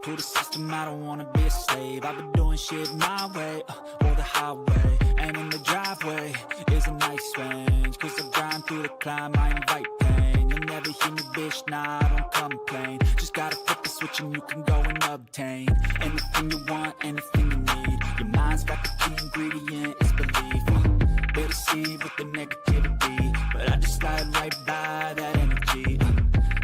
To the system, I don't wanna be a slave. I've been doing shit my way, or the highway. And in the driveway is a nice range. Cause I grind through the climb, I invite pain. You'll never hear me, bitch, nah, I don't complain. Just gotta flip the switch and you can go and obtain anything you want, anything you need. Your mind's got the key ingredient, it's belief. They deceive with the negativity, but I just slide right by that energy.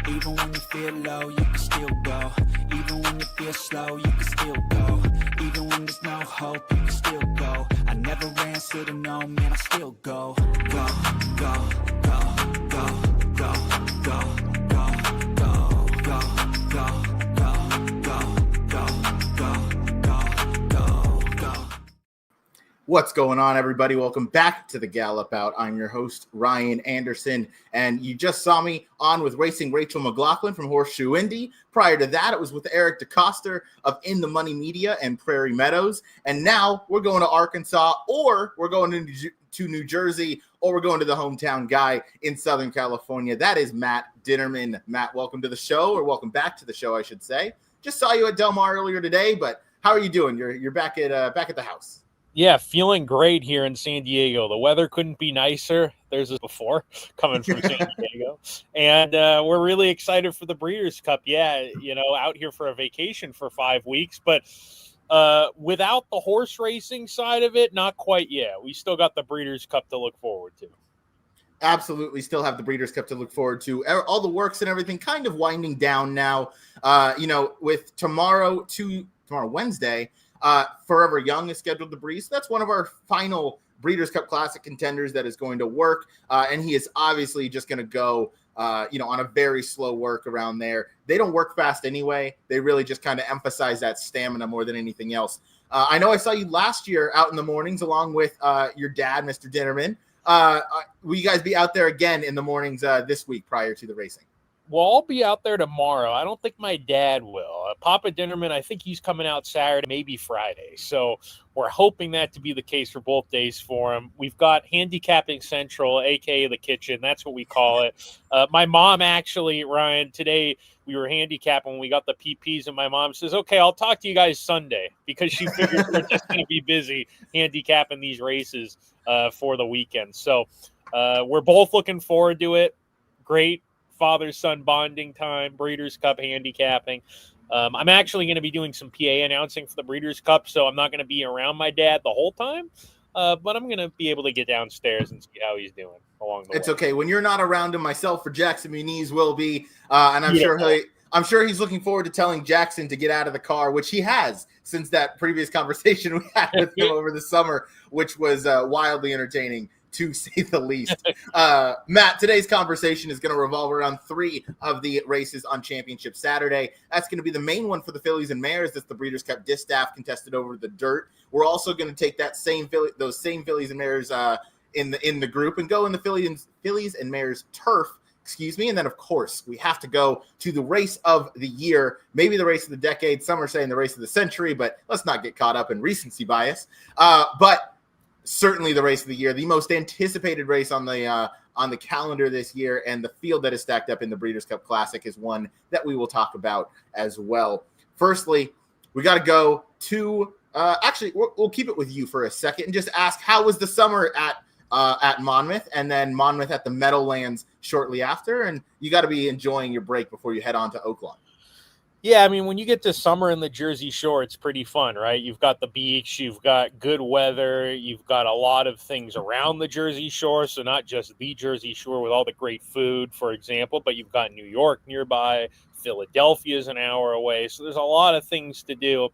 Even when you feel low, you can still go. Even when you feel slow, you can still go. Even when there's no hope, you can still go. I never answer to no, man, I still go. Go, go, go, go, go, go, go, go, go, go, What's going on, everybody? Welcome back to the Gallop Out. I'm your host, Ryan Anderson, and you just saw me on with Racing Rachel McLaughlin from Horseshoe Indy. Prior to that, it was with Eric DeCoster of In the Money Media and Prairie Meadows, and now we're going to Arkansas, or we're going to New Jersey, or we're going to the hometown guy in Southern California. That is Matt Dinerman. Matt, welcome to the show, or welcome back to the show, I should say. Just saw you at Del Mar earlier today, but how are you doing? You're back at the house. Yeah, feeling great here in San Diego. The weather couldn't be nicer. There's this before coming from San Diego. And we're really excited for the Breeders' Cup. Yeah, out here for a vacation for 5 weeks. But without the horse racing side of it, not quite yet. We still got the Breeders' Cup to look forward to. Absolutely still have the Breeders' Cup to look forward to. All the works and everything kind of winding down now, with tomorrow, Wednesday, Forever Young is scheduled to breeze. So that's one of our final Breeders' Cup Classic contenders that is going to work. And he is obviously just going to go, on a very slow work around there. They don't work fast anyway. They really just kind of emphasize that stamina more than anything else. I know I saw you last year out in the mornings along with your dad, Mr. Dinerman. Will you guys be out there again in the mornings this week prior to the racing? Well, I'll be out there tomorrow. I don't think my dad will. Papa Dinerman, I think he's coming out Saturday, maybe Friday. So we're hoping that to be the case for both days for him. We've got Handicapping Central, a.k.a. the kitchen. That's what we call it. My mom actually, Ryan, today we were handicapping when we got the PPs, and my mom says, okay, I'll talk to you guys Sunday, because she figures we're just going to be busy handicapping these races for the weekend. So we're both looking forward to it. Great father-son bonding time, Breeders' Cup handicapping. I'm actually going to be doing some PA announcing for the Breeders' Cup, so I'm not going to be around my dad the whole time, but I'm going to be able to get downstairs and see how he's doing along the way. It's okay. When you're not around him, myself or Jackson Muniz will be, and I'm sure he's looking forward to telling Jackson to get out of the car, which he has since that previous conversation we had with him over the summer, which was wildly entertaining, to say the least. Matt, today's conversation is going to revolve around 3 of the races on Championship Saturday. That's going to be the main one for the fillies and mares. That's the Breeders' Cup Distaff contested over the dirt. We're also going to take those same fillies and mares in the group and go in the fillies and mares turf. And then, of course, we have to go to the race of the year, maybe the race of the decade. Some are saying the race of the century, but let's not get caught up in recency bias. But certainly the race of the year, the most anticipated race on the calendar this year, and the field that is stacked up in the Breeders' Cup Classic is one that we will talk about as well. Firstly, we got to go to we'll keep it with you for a second and just ask, how was the summer at Monmouth, and then Monmouth at the Meadowlands shortly after? And you got to be enjoying your break before you head on to Oaklawn. Yeah, I mean, when you get to summer in the Jersey Shore, it's pretty fun, right? You've got the beach, you've got good weather, you've got a lot of things around the Jersey Shore, so not just the Jersey Shore with all the great food, for example, but you've got New York nearby, Philadelphia is an hour away, so there's a lot of things to do.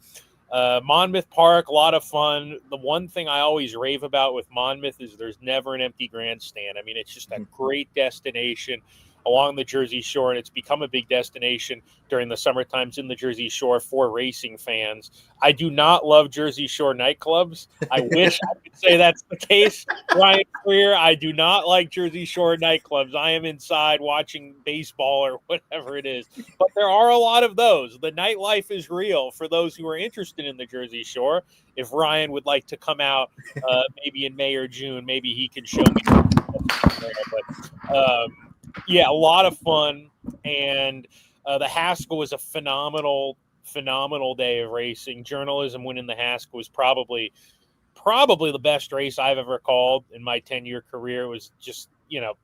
Monmouth Park, a lot of fun. The one thing I always rave about with Monmouth is there's never an empty grandstand. I mean, it's just a great destination along the Jersey Shore, and it's become a big destination during the summer times in the Jersey Shore for racing fans. I do not love Jersey Shore nightclubs. I wish I could say that's the case. Ryan Clear, I do not like Jersey Shore nightclubs. I am inside watching baseball or whatever it is. But there are a lot of those. The nightlife is real for those who are interested in the Jersey Shore. If Ryan would like to come out maybe in May or June, maybe he can show me. But yeah, a lot of fun, and the Haskell was a phenomenal phenomenal day of racing. Journalism winning the Haskell was probably the best race I've ever called in my 10-year career. It was just,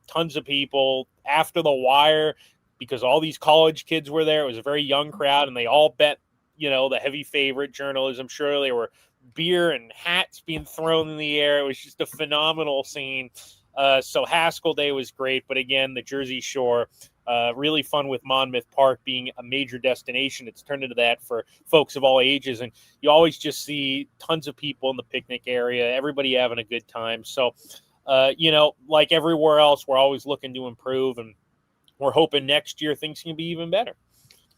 tons of people after the wire because all these college kids were there. It was a very young crowd, and they all bet, the heavy favorite Journalism. Sure, there were beer and hats being thrown in the air. It was just a phenomenal scene. So Haskell Day was great, but again, the Jersey Shore, really fun with Monmouth Park being a major destination. It's turned into that for folks of all ages, and you always just see tons of people in the picnic area, everybody having a good time. So, like everywhere else, we're always looking to improve, and we're hoping next year things can be even better.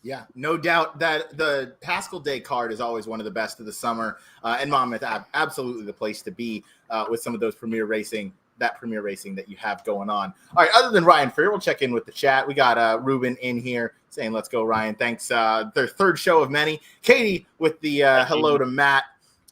Yeah, no doubt that the Haskell Day card is always one of the best of the summer, and Monmouth absolutely the place to be with some of those premier racing that you have going on. All right, other than Ryan Freer, we'll check in with the chat. We got Ruben in here saying, let's go, Ryan. Thanks. Their third show of many. Katie with the hello to Matt.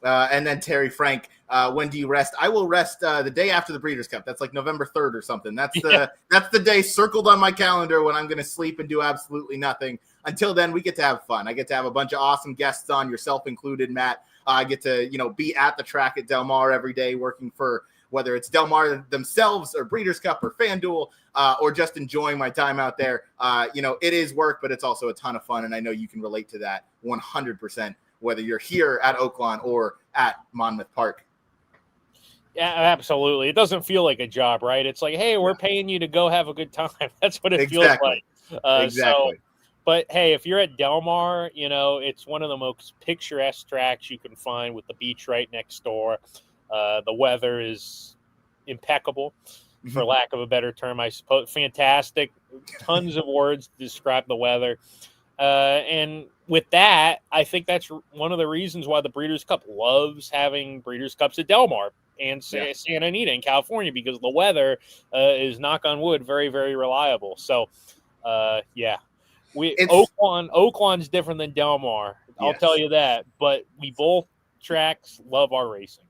And then Terry Frank, when do you rest? I will rest the day after the Breeders' Cup. That's like November 3rd or something. That's the day circled on my calendar when I'm going to sleep and do absolutely nothing. Until then, we get to have fun. I get to have a bunch of awesome guests on, yourself included, Matt. I get to, be at the track at Del Mar every day working for whether it's Del Mar themselves or Breeders' Cup or FanDuel or just enjoying my time out there. It is work, but it's also a ton of fun, and I know you can relate to that 100%, whether you're here at Oaklawn or at Monmouth Park. Yeah, absolutely. It doesn't feel like a job, right? It's like, hey, we're paying you to go have a good time. That's what it feels like. Exactly. But hey, if you're at Del Mar, it's one of the most picturesque tracks you can find with the beach right next door. The weather is impeccable, for lack of a better term, I suppose. Fantastic. Tons of words to describe the weather. And with that, I think that's one of the reasons why the Breeders' Cup loves having Breeders' Cups at Del Mar and Santa Anita in California, because the weather is, knock on wood, very, very reliable. So, Oaklawn's different than Del Mar. I'll tell you that. But we both tracks love our racing.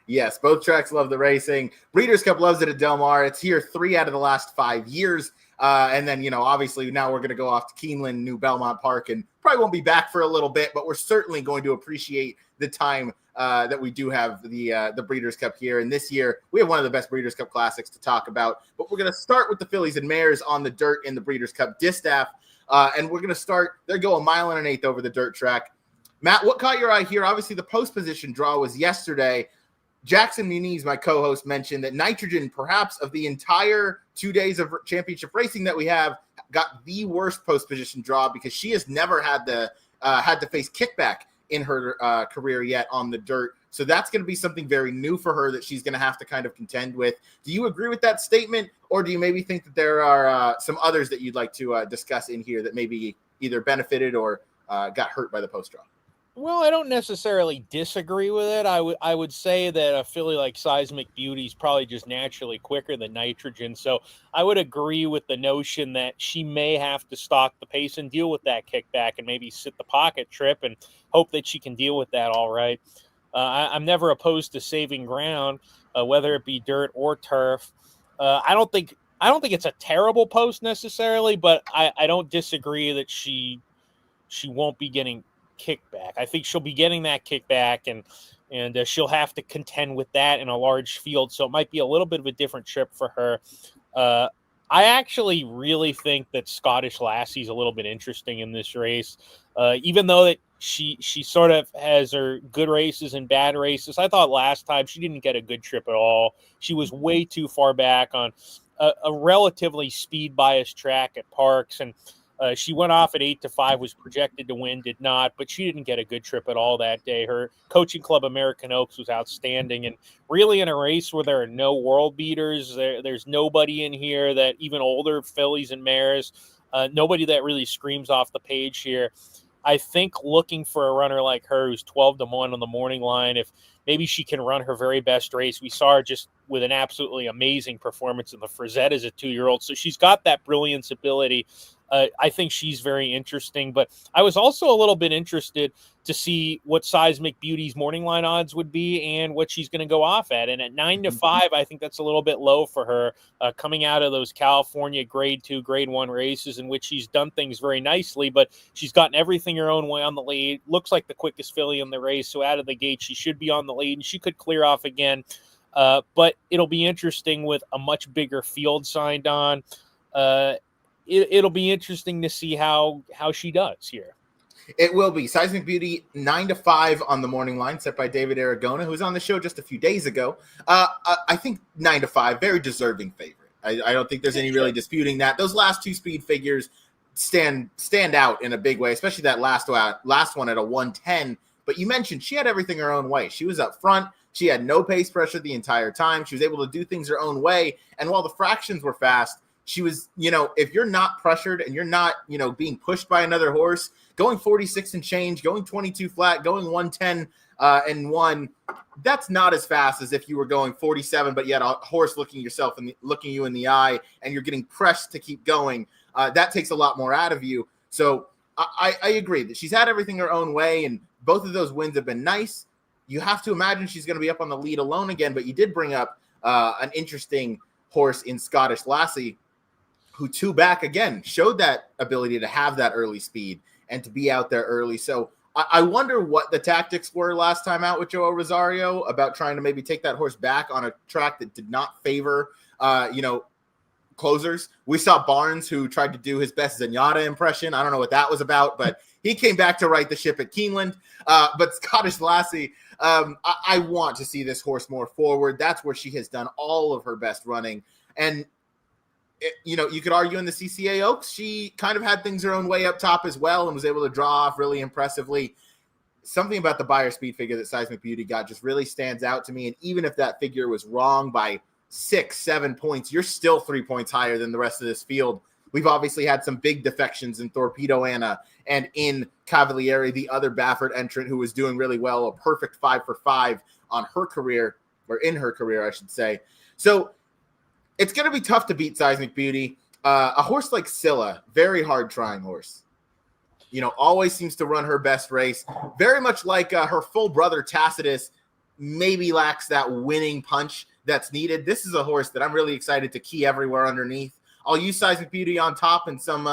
Yes, both tracks love the racing. Breeders' Cup loves it at Del Mar. It's here 3 out of the last 5 years. And then, obviously now we're going to go off to Keeneland, New Belmont Park, and probably won't be back for a little bit, but we're certainly going to appreciate the time that we do have the Breeders' Cup here. And this year, we have one of the best Breeders' Cup classics to talk about. But we're going to start with the fillies and mares on the dirt in the Breeders' Cup Distaff. And we're going to start, they go 1 1/8 over the dirt track. Matt, what caught your eye here? Obviously, the post position draw was yesterday. Jackson Muniz, my co-host, mentioned that Nitrogen, perhaps of the entire 2 days of championship racing that we have, got the worst post position draw because she has never had to face kickback in her career yet on the dirt. So that's going to be something very new for her that she's going to have to kind of contend with. Do you agree with that statement, or do you maybe think that there are some others that you'd like to discuss in here that maybe either benefited or got hurt by the post draw? Well, I don't necessarily disagree with it. I would say that a filly like Seismic Beauty is probably just naturally quicker than Nitrogen. So I would agree with the notion that she may have to stalk the pace and deal with that kickback and maybe sit the pocket trip and hope that she can deal with that all right. I'm never opposed to saving ground, whether it be dirt or turf. I don't think it's a terrible post necessarily, but I don't disagree that she won't be getting kickback. I think she'll be getting that kickback, and she'll have to contend with that in a large field. So it might be a little bit of a different trip for her. I actually really think that Scottish Lassie's a little bit interesting in this race, even though that she sort of has her good races and bad races. I thought last time she didn't get a good trip at all. She was way too far back on a relatively speed biased track at Parks, and she went off at 8-5, was projected to win, did not, but she didn't get a good trip at all that day. Her coaching club, American Oaks, was outstanding. And really in a race where there are no world beaters, there's nobody in here that even older fillies and mares, nobody that really screams off the page here. I think looking for a runner like her who's 12-1 on the morning line, if maybe she can run her very best race. We saw her just with an absolutely amazing performance in the Frazette as a 2-year-old. So she's got that brilliance ability. I think she's very interesting. But I was also a little bit interested to see what Seismic Beauty's morning line odds would be and what she's going to go off at. And at 9-5, I think that's a little bit low for her, coming out of those California grade 2, grade 1 races in which she's done things very nicely, but she's gotten everything her own way on the lead. Looks like the quickest filly in the race. So out of the gate, she should be on the lead and she could clear off again. But it'll be interesting with a much bigger field signed on. It'll be interesting to see how she does here. It will be. Seismic Beauty, 9-5 on the morning line, set by David Aragona, who was on the show just a few days ago. I think 9-5, very deserving favorite. I don't think there's any really disputing that. Those last two speed figures stand out in a big way, especially that last one at a 110. But you mentioned she had everything her own way. She was up front. She had no pace pressure the entire time. She was able to do things her own way. And while the fractions were fast, she was, if you're not pressured and you're not, being pushed by another horse, going 46 and change, going 22 flat, going 110 and 1, that's not as fast as if you were going 47, but yet a horse looking you in the eye and you're getting pressed to keep going. That takes a lot more out of you. So I agree that she's had everything her own way, and both of those wins have been nice. You have to imagine she's going to be up on the lead alone again, but you did bring up an interesting horse in Scottish Lassie, who two back again showed that ability to have that early speed and to be out there early. So I wonder what the tactics were last time out with Joao Rosario about trying to maybe take that horse back on a track that did not favor, closers. We saw Barnes, who tried to do his best Zenyatta impression. I don't know what that was about, but he came back to right the ship at Keeneland. But Scottish Lassie, I want to see this horse more forward. That's where she has done all of her best running. And you could argue in the CCA Oaks, she kind of had things her own way up top as well and was able to draw off really impressively. Something about the buyer speed figure that Seismic Beauty got just really stands out to me. And even if that figure was wrong by 6-7 points, you're still 3 points higher than the rest of this field. We've obviously had some big defections in Torpedo Anna and in Cavalieri, the other Baffert entrant who was doing really well, a perfect 5 for 5 on her career, or in her career, I should say. So it's going to be tough to beat Seismic Beauty. A horse like Scylla, very hard trying horse. Always seems to run her best race. Very much like her full brother Tacitus, maybe lacks that winning punch that's needed. This is a horse that I'm really excited to key everywhere underneath. I'll use Seismic Beauty on top and some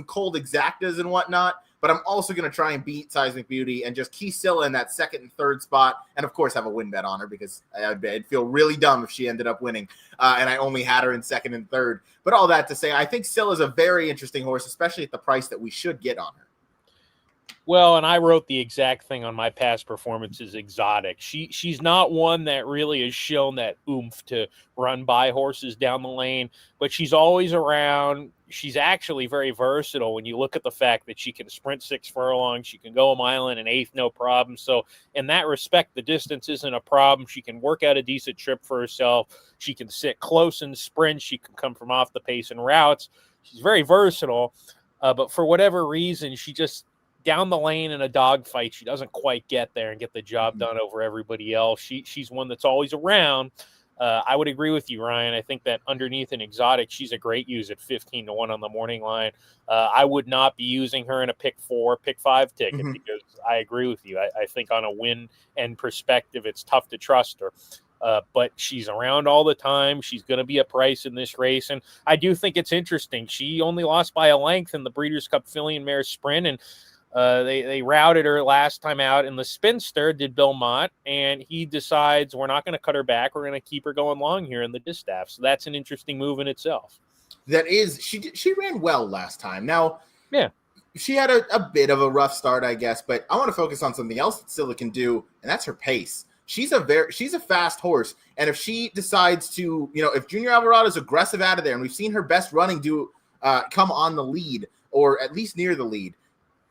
cold exactas and whatnot. But I'm also going to try and beat Seismic Beauty and just key Scylla in that second and third spot. And, of course, have a win bet on her because I'd feel really dumb if she ended up winning and I only had her in second and third. But all that to say, I think Scylla is a very interesting horse, especially at the price that we should get on her. Well, and I wrote the exact thing on my past performances, exotic. She's not one that really has shown that oomph to run by horses down the lane, but she's always around. She's actually very versatile when you look at the fact that she can sprint 6 furlongs. She can go a mile and an eighth, no problem. So in that respect, the distance isn't a problem. She can work out a decent trip for herself. She can sit close and sprint. She can come from off the pace and routes. She's very versatile, but for whatever reason, she just down the lane in a dogfight, she doesn't quite get there and get the job done over everybody else. She's one that's always around. I would agree with you, Ryan. I think that underneath an exotic, she's a great use at 15-1 on the morning line. I would not be using her in a pick 4, pick 5 ticket because I agree with you. I think on a win and perspective, it's tough to trust her. But she's around all the time. She's going to be a price in this race. And I do think it's interesting. She only lost by a length in the Breeders' Cup Filly and Mare Sprint, and they routed her last time out in the Spinster, did Belmont, and he decides we're not going to cut her back. We're going to keep her going long here in the Distaff. So that's an interesting move in itself. That is, she ran well last time. Now, yeah, she had a bit of a rough start, I guess, but I want to focus on something else that Scylla can do, and that's her pace. She's a fast horse, and if she decides to, if Junior Alvarado's aggressive out of there, and we've seen her best running come on the lead or at least near the lead,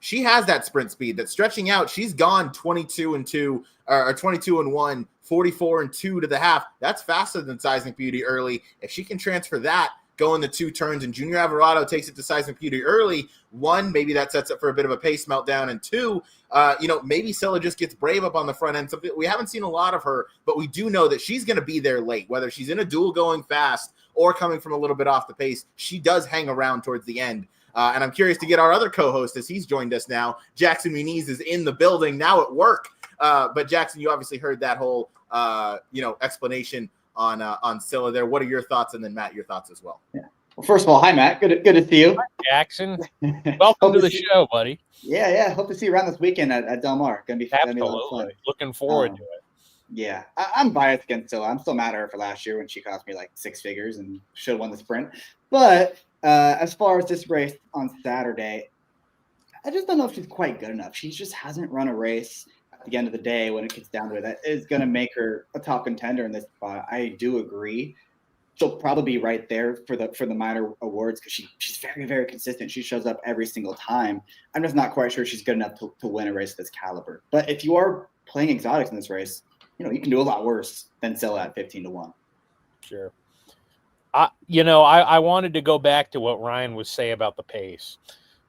she has that sprint speed that's stretching out. She's gone 22-2 or 22-1, 44-2 to the half. That's faster than Seismic Beauty early. If she can transfer that, go in the 2 turns, and Junior Alvarado takes it to Seismic Beauty early, 1, maybe that sets up for a bit of a pace meltdown, and 2, maybe Scylla just gets brave up on the front end. Something we haven't seen a lot of her, but we do know that she's going to be there late, whether she's in a duel going fast or coming from a little bit off the pace. She does hang around towards the end. And I'm curious to get our other co-host, as he's joined us now. Jackson Muniz is in the building now at work. But Jackson, you obviously heard that whole explanation on Scylla there. What are your thoughts? And then Matt, your thoughts as well. Yeah. Well, first of all, hi Matt. Good to see you. Hi, Jackson. Welcome to the show, buddy. Yeah. Hope to see you around this weekend at Del Mar. Gonna be a lot of fun. Looking forward to it. Yeah, I'm biased against Scylla. I'm still mad at her for last year when she cost me like 6 figures and should have won the sprint. But as far as this race on Saturday, I just don't know if she's quite good enough. She just hasn't run a race at the end of the day when it gets down to it that is going to make her a top contender in this spot. I do agree. She'll probably be right there for the minor awards because she's very, very consistent. She shows up every single time. I'm just not quite sure she's good enough to win a race of this caliber. But if you are playing exotics in this race, you can do a lot worse than Scylla at 15-1. Sure. I wanted to go back to what Ryan was saying about the pace,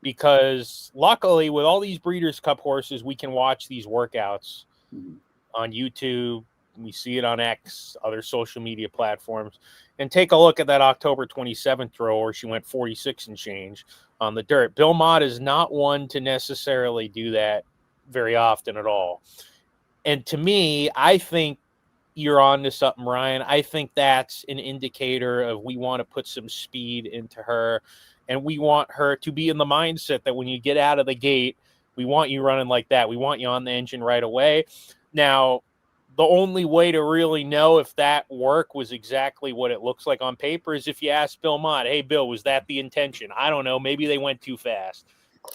because luckily with all these Breeders' Cup horses, we can watch these workouts on YouTube. We see it on X, other social media platforms, and take a look at that October 27th throw where she went 46 and change on the dirt. Bill Mott is not one to necessarily do that very often at all. And to me, I think you're on to something, Ryan. I think that's an indicator of we want to put some speed into her, and we want her to be in the mindset that when you get out of the gate, we want you running like that. We want you on the engine right away. Now, the only way to really know if that work was exactly what it looks like on paper is if you ask Bill Mott, hey, Bill, was that the intention? I don't know. Maybe they went too fast.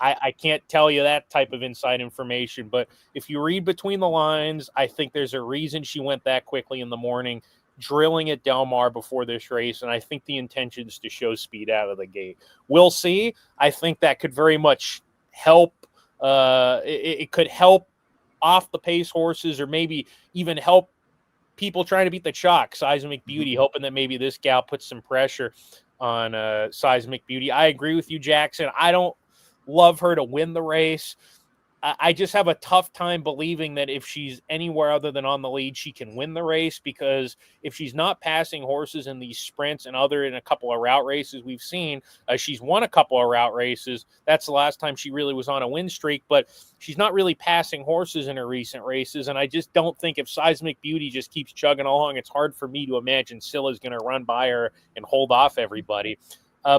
I can't tell you that type of inside information, but if you read between the lines, I think there's a reason she went that quickly in the morning, drilling at Del Mar before this race, and I think the intention is to show speed out of the gate. We'll see. I think that could very much help. It could help off the pace horses, or maybe even help people trying to beat the chalk. Seismic Beauty, hoping that maybe this gal puts some pressure on Seismic Beauty. I agree with you, Jackson. I don't love her to win the race. I just have a tough time believing that if she's anywhere other than on the lead, she can win the race, because if she's not passing horses in these sprints and in a couple of route races we've seen, she's won a couple of route races. That's the last time she really was on a win streak, but she's not really passing horses in her recent races. And I just don't think if Seismic Beauty just keeps chugging along, it's hard for me to imagine Scylla's going to run by her and hold off everybody.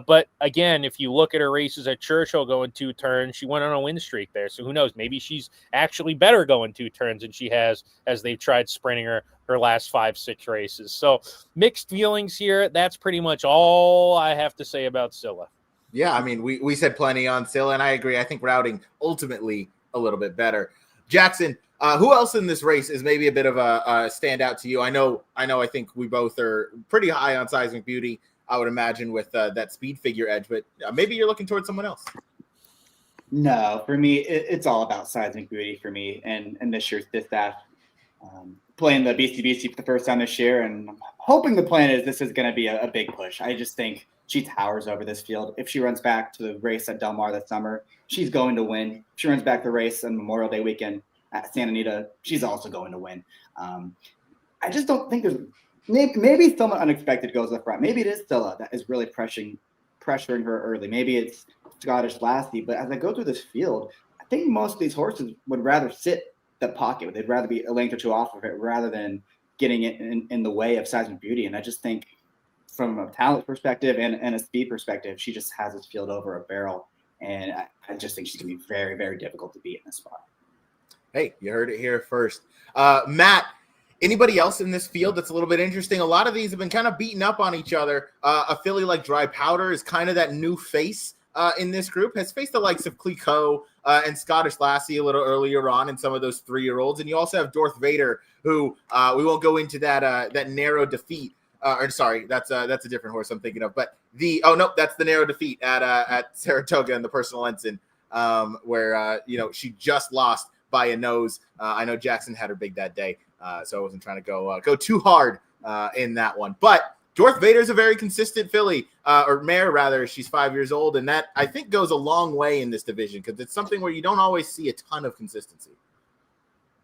But again, if you look at her races at Churchill going 2 turns, she went on a win streak there. So who knows? Maybe she's actually better going 2 turns than she has as they've tried sprinting her last 5-6 races. So mixed feelings here. That's pretty much all I have to say about Scylla. Yeah, I mean, we said plenty on Scylla, and I agree. I think routing ultimately a little bit better. Jackson, who else in this race is maybe a bit of a standout to you? I think we both are pretty high on Seismic Beauty, I would imagine, with that speed figure edge, but maybe you're looking towards someone else. No, for me, it's all about Seismic Beauty for me, and this year's Distaff. Playing the BCBC for the first time this year, and I'm hoping the plan is this is going to be a big push. I just think she towers over this field. If she runs back to the race at Del Mar this summer, she's going to win. If she runs back the race on Memorial Day weekend at Santa Anita, she's also going to win. I just don't think there's maybe someone unexpected goes up front. Maybe it is Scylla that is really pressuring her early. Maybe it's Scottish Lassie. But as I go through this field, I think most of these horses would rather sit the pocket. They'd rather be a length or two off of it rather than getting it in the way of Seismic Beauty. And I just think from a talent perspective and a speed perspective, she just has this field over a barrel. And I just think she's going to be very, very difficult to beat in this spot. Hey, you heard it here first. Matt, anybody else in this field that's a little bit interesting? A lot of these have been kind of beating up on each other. A filly like Dry Powder is kind of that new face in this group, has faced the likes of Clicquot and Scottish Lassie a little earlier on in some of those 3-year-olds. And you also have Darth Vader, who we won't go into that narrow defeat. That's a different horse I'm thinking of. But that's the narrow defeat at Saratoga in the Personal Ensign, where she just lost by a nose. I know Jackson had her big that day, so I wasn't trying to go too hard in that one. But Darth Vader is a very consistent filly, or mare rather. She's 5 years old, and that I think goes a long way in this division because it's something where you don't always see a ton of consistency.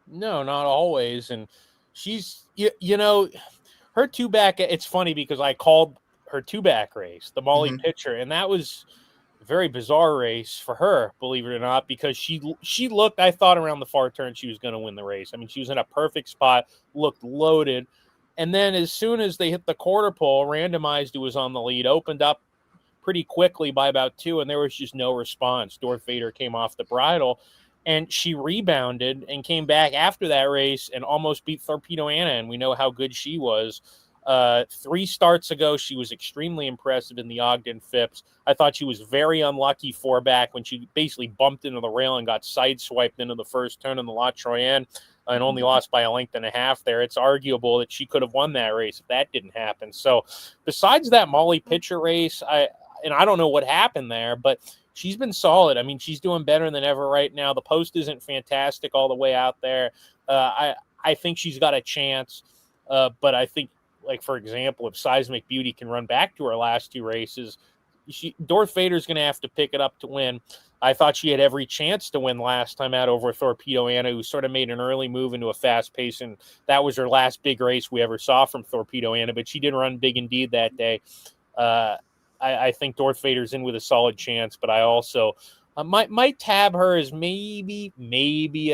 No, not always. And she's, her 2-back. It's funny because I called her 2-back race, the Molly Pitcher, and that was very bizarre race for her, believe it or not, because she looked, I thought around the far turn she was going to win the race. I mean, she was in a perfect spot, looked loaded. And then as soon as they hit the quarter pole, Randomized, who was on the lead, opened up pretty quickly by about 2, and there was just no response. Darth Vader came off the bridle, and she rebounded and came back after that race and almost beat Torpedo Anna, and we know how good she was. 3 starts ago, she was extremely impressive in the Ogden Phipps. I thought she was very unlucky 4 back when she basically bumped into the rail and got sideswiped into the first turn in the La Troyenne and only lost by a length and a half there. It's arguable that she could have won that race if that didn't happen. So besides that Molly Pitcher race, I don't know what happened there, but she's been solid. I mean, she's doing better than ever right now. The post isn't fantastic all the way out there. I think she's got a chance, but I think, like, for example, if Seismic Beauty can run back to her last 2 races, Darth Vader's going to have to pick it up to win. I thought she had every chance to win last time out over Torpedo Anna, who sort of made an early move into a fast pace, and that was her last big race we ever saw from Torpedo Anna, but she did run big indeed that day. I think Darth Vader's in with a solid chance, but I also might tab her as maybe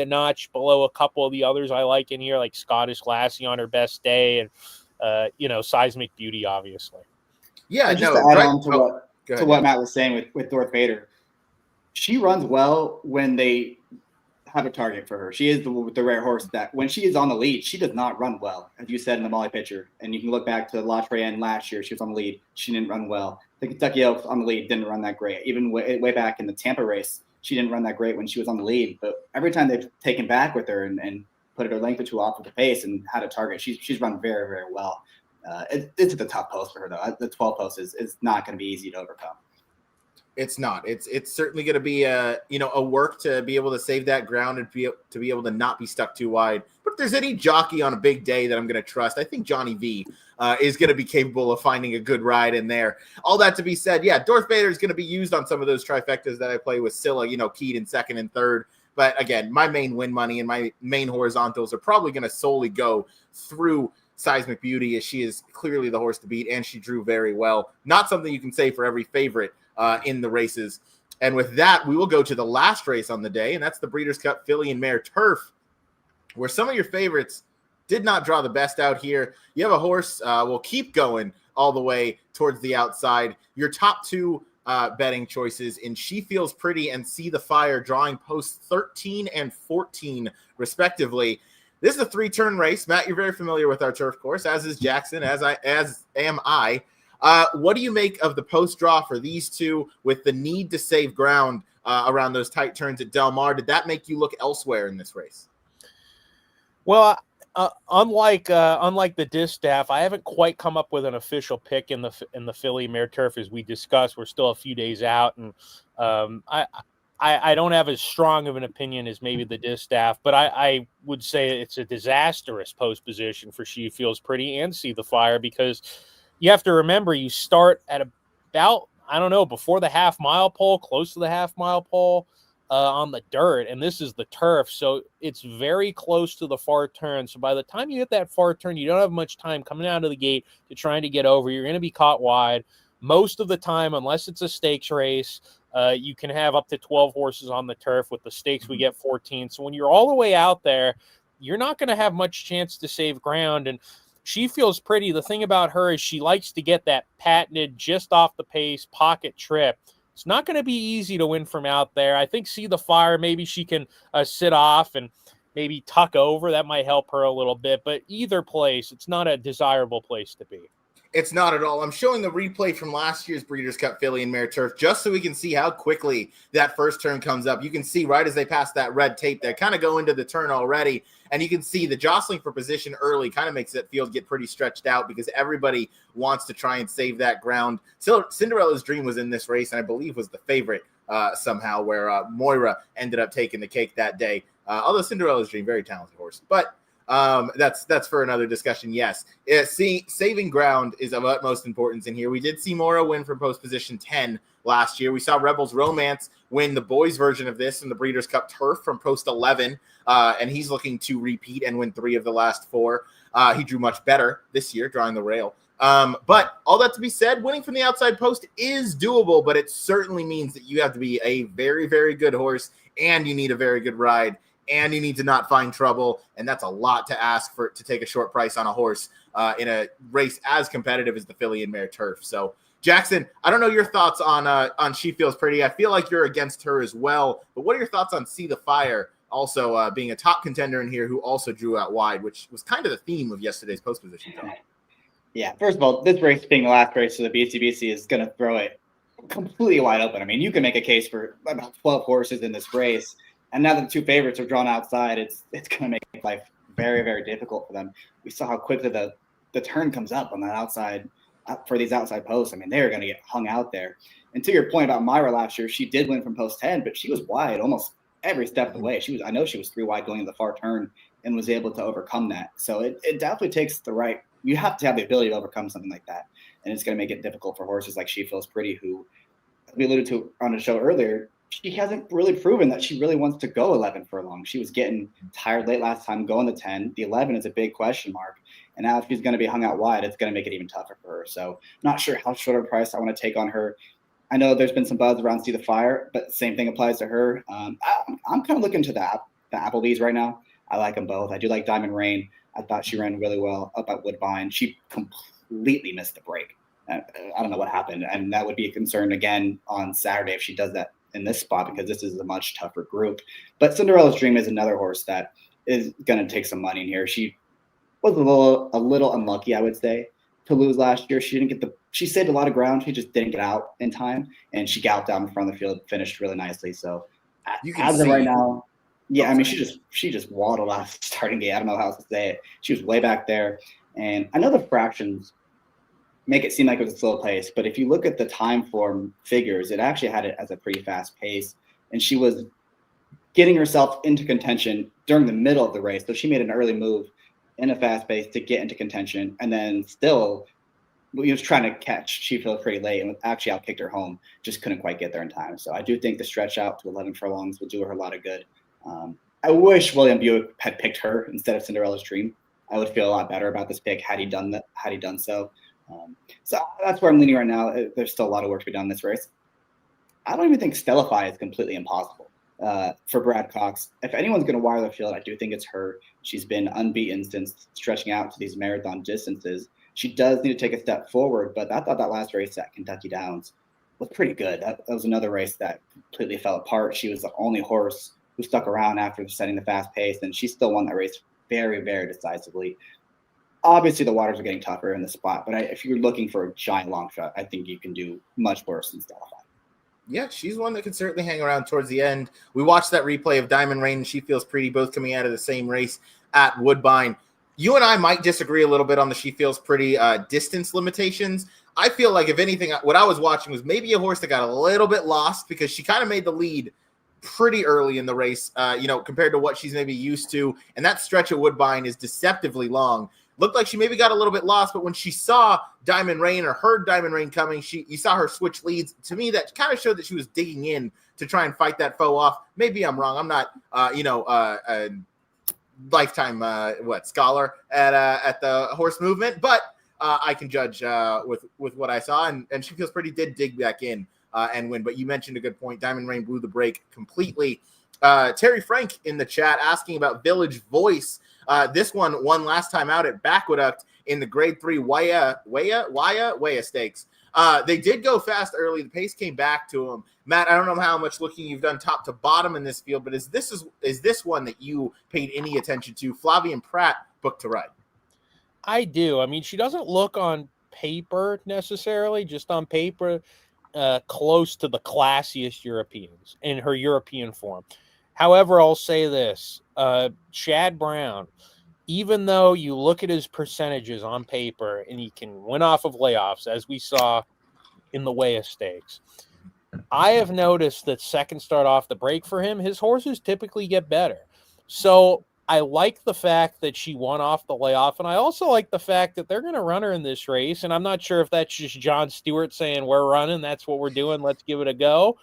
a notch below a couple of the others I like in here, like Scottish Lassie on her best day, and Seismic Beauty, obviously. Yeah, just to add on to what Matt was saying with Darth Vader, she runs well when they have a target for her. She is the rare horse that when she is on the lead, she does not run well, as you said in the Molly Pitcher. And you can look back to La Troyenne last year. She was on the lead. She didn't run well. The Kentucky Oaks on the lead didn't run that great. Even way back in the Tampa race, she didn't run that great when she was on the lead. But every time they've taken back with her and put her a length or 2 off of the pace and had a target, she's run very, very well. It's the tough post for her, though. The 12 post is not going to be easy to overcome. It's not. It's certainly going to be a work to be able to save that ground and to be able to not be stuck too wide. But if there's any jockey on a big day that I'm going to trust, I think Johnny V is going to be capable of finding a good ride in there. All that to be said, yeah, Darth Vader is going to be used on some of those trifectas that I play with Scylla, keyed in 2nd and 3rd. But again, my main win money and my main horizontals are probably going to solely go through Seismic Beauty, as she is clearly the horse to beat, and she drew very well. Not something you can say for every favorite in the races. And with that, we will go to the last race on the day, and that's the Breeders' Cup Filly and Mare Turf, where some of your favorites did not draw the best out here. You have a horse, will keep going all the way towards the outside. Your top 2 betting choices in She Feels Pretty and See the Fire, drawing posts 13 and 14, respectively. This is a 3-turn race. Matt, you're very familiar with our turf course, as is Jackson, as am I. What do you make of the post draw for these 2 with the need to save ground around those tight turns at Del Mar? Did that make you look elsewhere in this race? Well, unlike the Distaff, I haven't quite come up with an official pick in the Filly Mare Turf as we discussed. We're still a few days out, and I don't have as strong of an opinion as maybe the Distaff, but I would say it's a disastrous post position for She Feels Pretty and See the Fire, because you have to remember you start at about, before the half-mile pole, close to the half-mile pole on the dirt, and this is the turf, so it's very close to the far turn. So by the time you hit that far turn, you don't have much time coming out of the gate to trying to get over. You're going to be caught wide. Most of the time, unless it's a stakes race, you can have up to 12 horses on the turf. With the stakes, we get 14. So when you're all the way out there, you're not going to have much chance to save ground. And She Feels Pretty. The thing about her is she likes to get that patented, just off the pace pocket trip. It's not going to be easy to win from out there. I think See the Fire, maybe she can sit off and maybe tuck over. That might help her a little bit. But either place, it's not a desirable place to be. It's not at all. I'm showing the replay from last year's Breeders' Cup Filly and Mare Turf just so we can see how quickly that first turn comes up. You can see right as they pass that red tape, they kind of go into the turn already, and you can see the jostling for position early kind of makes that field get pretty stretched out because everybody wants to try and save that ground. Cinderella's Dream was in this race, and I believe was the favorite somehow, where Moira ended up taking the cake that day. Although Cinderella's Dream, very talented horse. But that's for another discussion. Yes, saving ground is of utmost importance in here. We did see Mora win from post position 10 last year. We saw Rebels Romance win the boys version of this in the Breeders' Cup Turf from post 11, and he's looking to repeat and win 3 of the last 4. He drew much better this year, drawing the rail. But all that to be said, winning from the outside post is doable, but it certainly means that you have to be a very, very good horse, and you need a very good ride, and you need to not find trouble. And that's a lot to ask for to take a short price on a horse in a race as competitive as the Filly and Mare Turf. So, Jackson, I don't know your thoughts on She Feels Pretty. I feel like you're against her as well, but what are your thoughts on See the Fire, also being a top contender in here, who also drew out wide, which was kind of the theme of yesterday's post position talk? Yeah, first of all, this race being the last race for the BCBC is going to throw it completely wide open. I mean, you can make a case for about 12 horses in this race, and now that the two favorites are drawn outside, it's going to make life very, very difficult for them. We saw how quickly the turn comes up on that outside for these outside posts. I mean, they're going to get hung out there. And to your point about Myra last year, she did win from post 10, but she was wide almost every step of the way. I know she was 3 wide going to the far turn and was able to overcome that. So it definitely takes you have to have the ability to overcome something like that. And it's going to make it difficult for horses like She Feels Pretty, who we alluded to on the show earlier. She hasn't really proven that she really wants to go 11 furlong. She was getting tired late last time going to 10. The 11 is a big question mark. And now if she's going to be hung out wide, it's going to make it even tougher for her. So not sure how short of a price I want to take on her. I know there's been some buzz around See the Fire, but the same thing applies to her. I'm kind of looking to the Applebee's right now. I like them both. I do like Diamond Rain. I thought she ran really well up at Woodbine. She completely missed the break. I don't know what happened. And that would be a concern again on Saturday if she does that in this spot, because this is a much tougher group. But Cinderella's Dream is another horse that is going to take some money in here. She was a little unlucky, I would say, to lose last year. She saved a lot of ground. She just didn't get out in time, and she galloped down in front of the field, finished really nicely. So as of right now, yeah, I mean, she just waddled out of the starting gate. I don't know how else to say it. She was way back there, and I know the fractions make it seem like it was a slow pace, but if you look at the time form figures, it actually had it as a pretty fast pace, and she was getting herself into contention during the middle of the race. So she made an early move in a fast pace to get into contention, and then still he was trying to catch She Feels Pretty late and actually outkicked her home, just couldn't quite get there in time. So I do think the stretch out to 11 furlongs will do her a lot of good. I wish William Buick had picked her instead of Cinderella's Dream. I would feel a lot better about this pick had he done so. So that's where I'm leaning right now. There's still a lot of work to be done in this race. I don't even think Stellify is completely impossible for Brad Cox. If anyone's going to wire the field, I do think it's her. She's been unbeaten since stretching out to these marathon distances. She does need to take a step forward, but I thought that last race at Kentucky Downs was pretty good. That was another race that completely fell apart. She was the only horse who stuck around after setting the fast pace, and she still won that race very, very decisively. Obviously, the waters are getting tougher in the spot, but if you're looking for a giant long shot, I think you can do much worse than Stellify. Yeah, she's one that can certainly hang around towards the end. We watched that replay of Diamond Rain and She Feels Pretty, both coming out of the same race at Woodbine. You and I might disagree a little bit on the She Feels Pretty distance limitations. I feel like, if anything, what I was watching was maybe a horse that got a little bit lost because she kind of made the lead pretty early in the race, compared to what she's maybe used to. And that stretch at Woodbine is deceptively long. Looked like she maybe got a little bit lost, but when she saw Diamond Rain or heard Diamond Rain coming, you saw her switch leads. To me, that kind of showed that she was digging in to try and fight that foe off. Maybe I'm wrong. I'm not, a lifetime scholar at the horse movement, but I can judge with what I saw, and She Feels Pretty did dig back in and win. But you mentioned a good point. Diamond Rain blew the break completely. Terry Frank in the chat asking about Village Voice. This one won last time out at Backwoodduct in the Grade 3 Waya Stakes. They did go fast early. The pace came back to them. Matt, I don't know how much looking you've done top to bottom in this field, but is this one that you paid any attention to? Flavian Pratt booked to ride. I do. I mean, she doesn't look on paper necessarily, just on paper, close to the classiest Europeans in her European form. However, I'll say this, Chad Brown, even though you look at his percentages on paper and he can win off of layoffs, as we saw in the Waya Stakes, I have noticed that second start off the break for him, his horses typically get better. So I like the fact that she won off the layoff, and I also like the fact that they're going to run her in this race, and I'm not sure if that's just John Stewart saying, we're running, that's what we're doing, let's give it a go.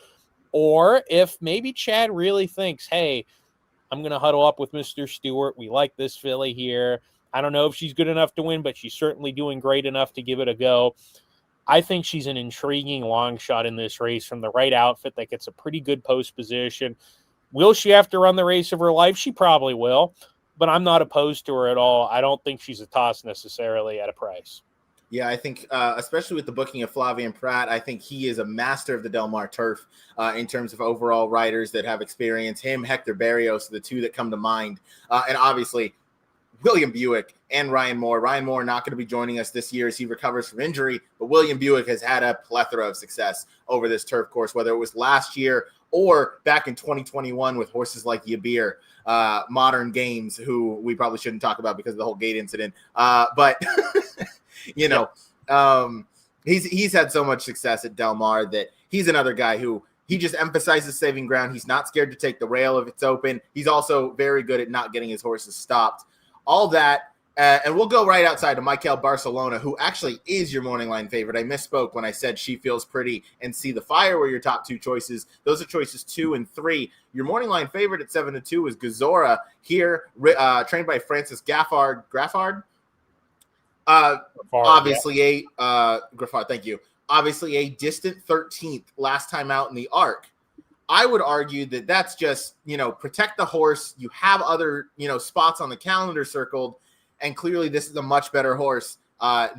Or if maybe Chad really thinks, hey, I'm going to huddle up with Mr. Stewart. We like this filly here. I don't know if she's good enough to win, but she's certainly doing great enough to give it a go. I think she's an intriguing long shot in this race from the right outfit that gets a pretty good post position. Will she have to run the race of her life? She probably will, but I'm not opposed to her at all. I don't think she's a toss necessarily at a price. Yeah, I think especially with the booking of Flavian Pratt, I think he is a master of the Del Mar turf in terms of overall riders that have experience. Him, Hector Barrios, the two that come to mind. And obviously, William Buick and Ryan Moore. Ryan Moore not going to be joining us this year as he recovers from injury, but William Buick has had a plethora of success over this turf course, whether it was last year or back in 2021 with horses like Yabir, Modern Games, who we probably shouldn't talk about because of the whole gate incident. But you know, he's had so much success at Del Mar that he's another guy who he just emphasizes saving ground. He's not scared to take the rail if it's open. He's also very good at not getting his horses stopped. All that, and we'll go right outside to Michael Barcelona, who actually is your morning line favorite. I misspoke when I said She Feels Pretty and See the Fire were your top two choices. Those are choices 2 and 3. Your morning line favorite at 7-2 is Gazora here, trained by Francis Graffard. Obviously Graffard, thank you. Obviously a distant 13th last time out in the Arc. I would argue that that's just, protect the horse. You have other, spots on the calendar circled, and clearly this is a much better horse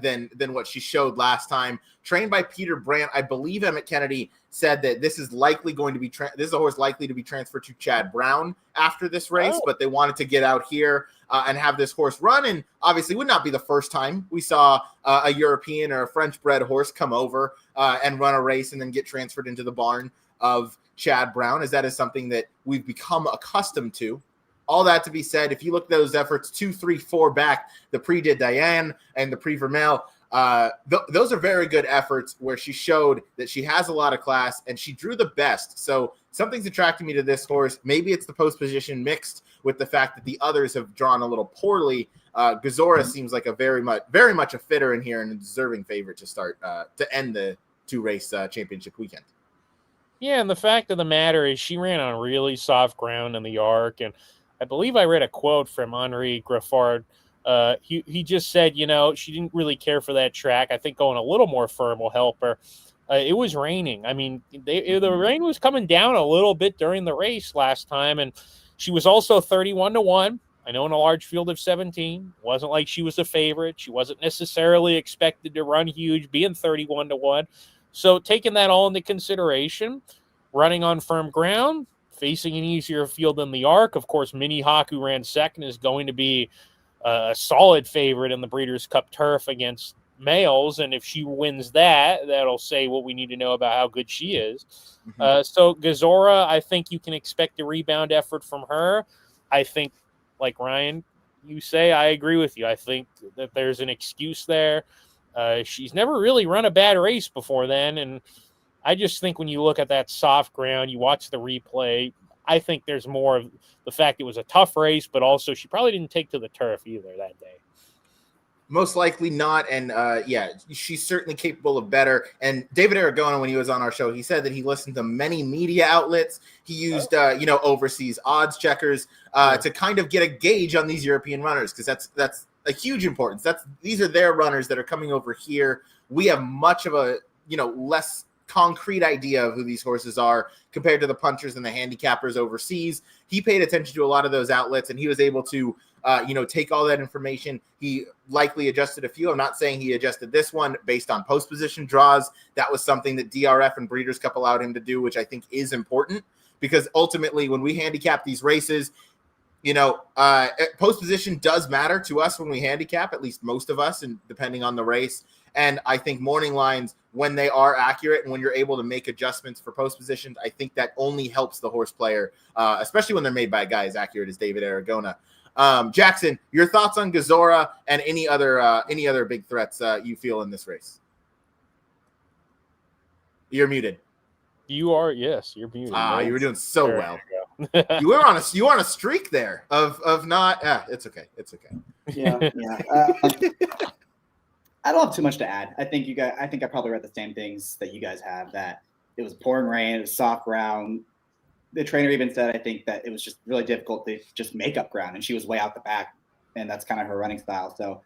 than what she showed last time. Trained by Peter Brandt, I believe Emmett Kennedy said that this is likely going to be this is a horse likely to be transferred to Chad Brown after this race, but they wanted to get out here and have this horse run. And obviously would not be the first time we saw a European or a French-bred horse come over and run a race and then get transferred into the barn of Chad Brown, as that is something that we've become accustomed to. All that to be said, if you look at those efforts 2, 3, 4 back, the Prix de Diane and the Prix Vermel, those are very good efforts where she showed that she has a lot of class and she drew the best. So something's attracting me to this horse. Maybe it's the post position mixed with the fact that the others have drawn a little poorly. Gazora seems like a very much a fitter in here and a deserving favorite to start to end the 2-race championship weekend. Yeah, and the fact of the matter is she ran on really soft ground in the Arc, and I believe I read a quote from Henri Graffard. He just said, she didn't really care for that track. I think going a little more firm will help her. It was raining. I mean, the rain was coming down a little bit during the race last time, and she was also 31-1. I know in a large field of 17. It wasn't like she was a favorite. She wasn't necessarily expected to run huge, being 31-1. So taking that all into consideration, running on firm ground, facing an easier field than the Arc. Of course, Mini Hawk, who ran second, is going to be a solid favorite in the Breeders' Cup Turf against males. And if she wins that, that'll say what we need to know about how good she is. So Gazora, I think you can expect a rebound effort from her. I think, like Ryan, you say, I agree with you. I think that there's an excuse there. She's never really run a bad race before then, and I just think when you look at that soft ground, you watch the replay, I think there's more of the fact it was a tough race, but also she probably didn't take to the turf either that day. Most likely not, and she's certainly capable of better. And David Aragona, when he was on our show, he said that he listened to many media outlets. He used, overseas odds checkers to kind of get a gauge on these European runners, because that's a huge importance. These are their runners that are coming over here. We have much of a less concrete idea of who these horses are compared to the punchers and the handicappers overseas. He paid attention to a lot of those outlets, and he was able to take all that information. He likely adjusted a few. I'm not saying he adjusted this one based on post position draws. That was something that DRF and Breeders' Cup allowed him to do, which I think is important, because ultimately when we handicap these races, post position does matter to us when we handicap, at least most of us, and depending on the race. And I think morning lines, when they are accurate and when you're able to make adjustments for post positions, I think that only helps the horse player, especially when they're made by a guy as accurate as David Aragona. Jackson, your thoughts on Gazora and any other big threats you feel in this race? You're muted. You are, yes, you're muted. You were doing so there well. You were on a streak there of not. It's okay. It's okay. Yeah. I don't have too much to add. I think I probably read the same things that you guys have, that it was pouring rain, it was soft ground. The trainer even said, I think, that it was just really difficult to just make up ground, and she was way out the back and that's kind of her running style. So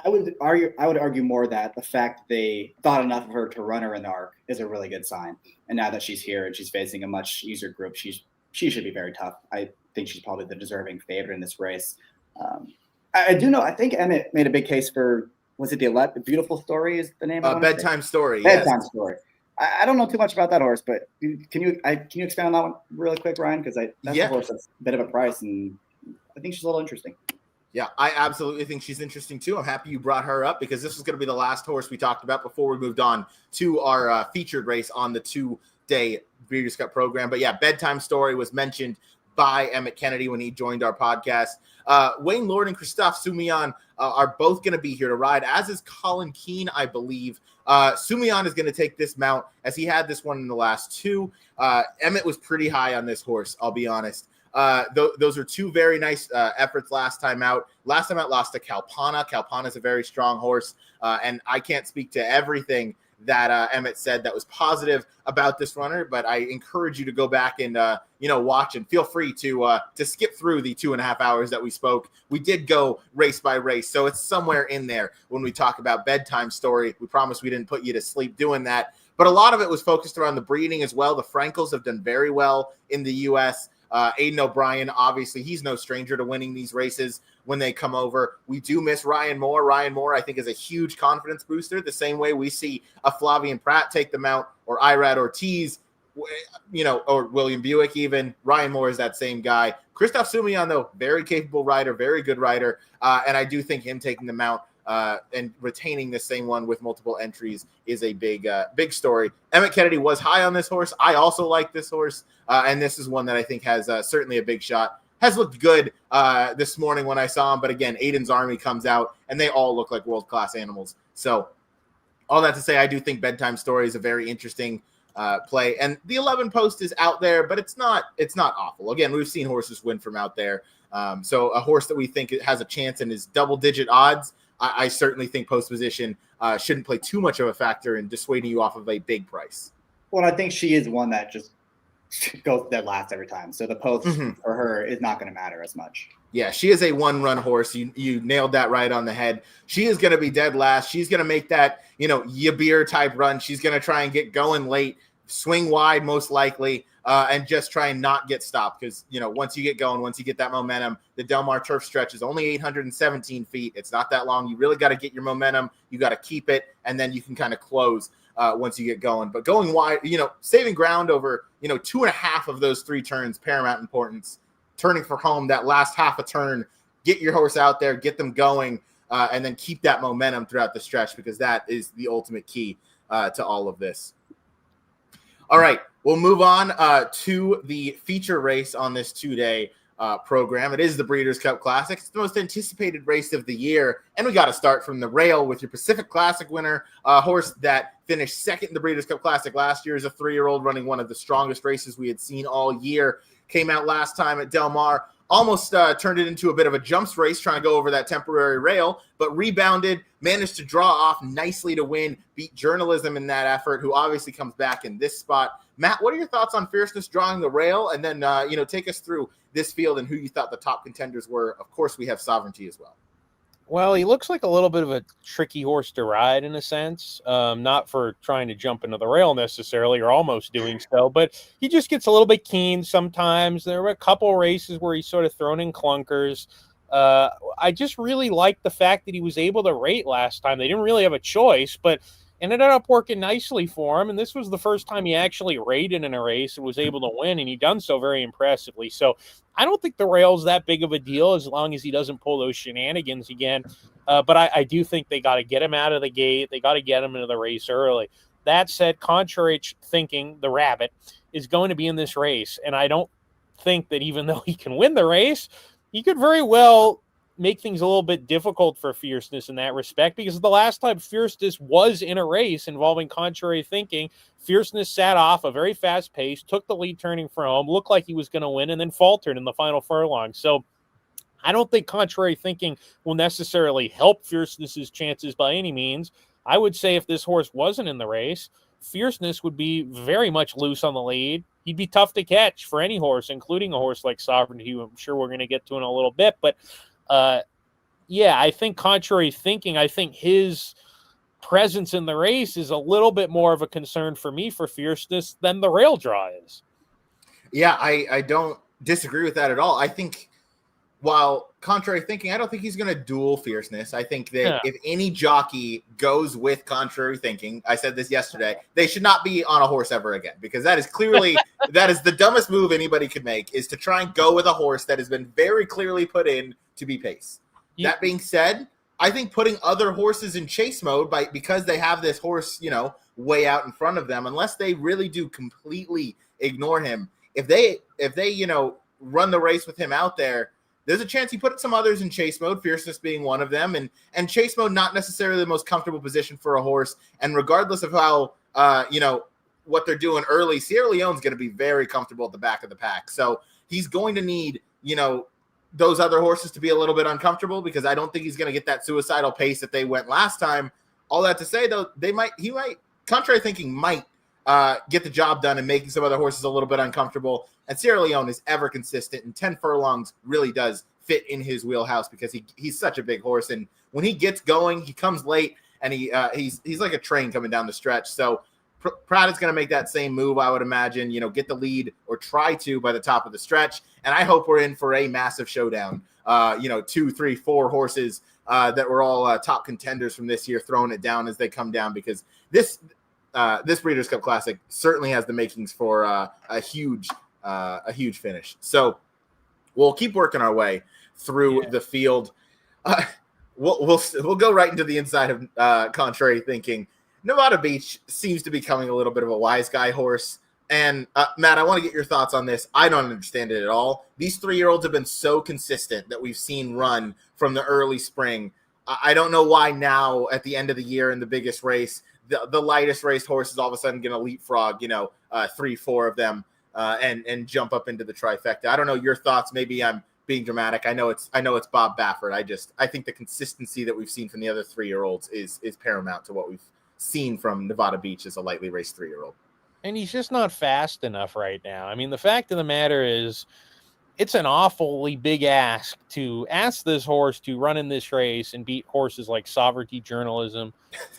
I would argue more that the fact they thought enough of her to run her in the arc is a really good sign. And now that she's here and she's facing a much easier group, she should be very tough. I think she's probably the deserving favorite in this race. I think Emmett made a big case for, was it the Beautiful Story is the name? Bedtime Story. Bedtime Story. I don't know too much about that horse, but can you expand on that one really quick, Ryan? Because that's a horse that's a bit of a price, and I think she's a little interesting. Yeah, I absolutely think she's interesting too. I'm happy you brought her up because this was going to be the last horse we talked about before we moved on to our featured race on the 2-day Breeders' Cup program. But yeah, Bedtime Story was mentioned by Emmett Kennedy when he joined our podcast. Wayne Lord and Christophe Soumillon are both going to be here to ride, as is Colin Keane, I believe. Soumillon is going to take this mount as he had this one in the last two. Emmett was pretty high on this horse, I'll be honest. Those are two very nice efforts last time out. Last time out lost to Kalpana. Kalpana is a very strong horse, and I can't speak to everything that Emmett said that was positive about this runner, but I encourage you to go back and watch, and feel free to skip through the 2.5 hours that we spoke. We did go race by race, so it's somewhere in there when we talk about Bedtime Story. We promise we didn't put you to sleep doing that, but a lot of it was focused around the breeding as well. The Frankels have done very well in the U.S. Aiden O'Brien, obviously, he's no stranger to winning these races when they come over. We do miss Ryan Moore. Ryan Moore, I think, is a huge confidence booster, the same way we see a Flavian Pratt take them out, or Irad Ortiz, or William Buick even. Ryan Moore is that same guy. Christophe Soumillon, though, very capable rider, very good rider, and I do think him taking them out and retaining the same one with multiple entries is a big story. Emmett Kennedy was high on this horse. I also like this horse, and this is one that I think has certainly a big shot. Has looked good this morning when I saw him, but again, Aiden's Army comes out, and they all look like world-class animals. So all that to say, I do think Bedtime Story is a very interesting play, and the 11 post is out there, but it's not awful. Again, we've seen horses win from out there, so a horse that we think has a chance and is double-digit odds, I certainly think post position shouldn't play too much of a factor in dissuading you off of a big price. Well, I think she is one that just goes dead last every time. So the post for her is not going to matter as much. Yeah, she is a one-run horse. You nailed that right on the head. She is going to be dead last. She's going to make that, Yabir type run. She's going to try and get going late, swing wide most likely, and just try and not get stopped. Because, once you get going, once you get that momentum, the Del Mar turf stretch is only 817 feet. It's not that long. You really got to get your momentum. You got to keep it, and then you can kind of close once you get going. But going wide, saving ground over, 2.5 of those 3 turns, paramount importance. Turning for home, that last half a turn, get your horse out there, get them going, and then keep that momentum throughout the stretch, because that is the ultimate key to all of this. All right, we'll move on to the feature race on this 2-day program. It is the Breeders' Cup Classic. It's the most anticipated race of the year, and we got to start from the rail with your Pacific Classic winner, a horse that finished second in the Breeders' Cup Classic last year as a 3-year-old, running one of the strongest races we had seen all year. Came out last time at Del Mar, almost turned it into a bit of a jumps race, trying to go over that temporary rail, but rebounded, managed to draw off nicely to win, beat Journalism in that effort, who obviously comes back in this spot. Matt, what are your thoughts on Fierceness drawing the rail? And then, take us through this field and who you thought the top contenders were. Of course, we have Sovereignty as well. Well, he looks like a little bit of a tricky horse to ride in a sense, not for trying to jump into the rail necessarily, or almost doing so, but he just gets a little bit keen sometimes. There were a couple races where he's sort of thrown in clunkers. I just really liked the fact that he was able to rate last time. They didn't really have a choice, but it ended up working nicely for him, and this was the first time he actually rated in a race and was able to win, and he done so very impressively. So I don't think the rail's that big of a deal as long as he doesn't pull those shenanigans again. But I do think they got to get him out of the gate. They got to get him into the race early. That said, contrary thinking, the Rabbit is going to be in this race. And I don't think that even though he can win the race, he could very well make things a little bit difficult for Fierceness in that respect, because the last time Fierceness was in a race involving contrary thinking, Fierceness sat off a very fast pace, took the lead turning for home, looked like he was going to win, and then faltered in the final furlong. So I don't think contrary thinking will necessarily help Fierceness's chances by any means. I would say if this horse wasn't in the race, Fierceness would be very much loose on the lead. He'd be tough to catch for any horse, including a horse like Sovereignty, who I'm sure we're going to get to in a little bit. But Yeah, I think contrary thinking, I think his presence in the race is a little bit more of a concern for me for fierceness than the rail draw is. Yeah, I don't disagree with that at all. I think while contrary thinking, I don't think he's going to duel fierceness. I think that if any jockey goes with contrary thinking, I said this yesterday, they should not be on a horse ever again, because that is clearly that is the dumbest move anybody could make, is to try and go with a horse that has been very clearly put in to be pace. That being said, I think putting other horses in chase mode because they have this horse, way out in front of them, unless they really do completely ignore him, if they run the race with him out there, there's a chance he put some others in chase mode, fierceness being one of them, and chase mode not necessarily the most comfortable position for a horse. And regardless of how what they're doing early, Sierra Leone's going to be very comfortable at the back of the pack. So he's going to need those other horses to be a little bit uncomfortable, because I don't think he's going to get that suicidal pace that they went last time. All that to say, though, contrary thinking might get the job done and making some other horses a little bit uncomfortable. And Sierra Leone is ever consistent, and 10 furlongs really does fit in his wheelhouse, because he's such a big horse. And when he gets going, he comes late, and he's like a train coming down the stretch. So Pratt is going to make that same move, I would imagine, get the lead, or try to, by the top of the stretch. And I hope we're in for a massive showdown. 2, 3, 4 horses that were all top contenders from this year, throwing it down as they come down, because this Breeders' Cup Classic certainly has the makings for a huge finish. So we'll keep working our way through the field. We'll go right into the inside of contrary thinking. Nevada Beach seems to be becoming a little bit of a wise guy horse. And Matt, I want to get your thoughts on this. I don't understand it at all. These 3-year-olds have been so consistent that we've seen run from the early spring. I don't know why now at the end of the year in the biggest race, the lightest raced horse is all of a sudden going to leapfrog, 3, 4 of them and jump up into the trifecta. I don't know your thoughts. Maybe I'm being dramatic. I know it's Bob Baffert. I think the consistency that we've seen from the other 3-year-olds is paramount to what we've seen from Nevada Beach as a lightly raced 3-year-old. And he's just not fast enough right now. I mean, the fact of the matter is, it's an awfully big ask to ask this horse to run in this race and beat horses like Sovereignty Journalism,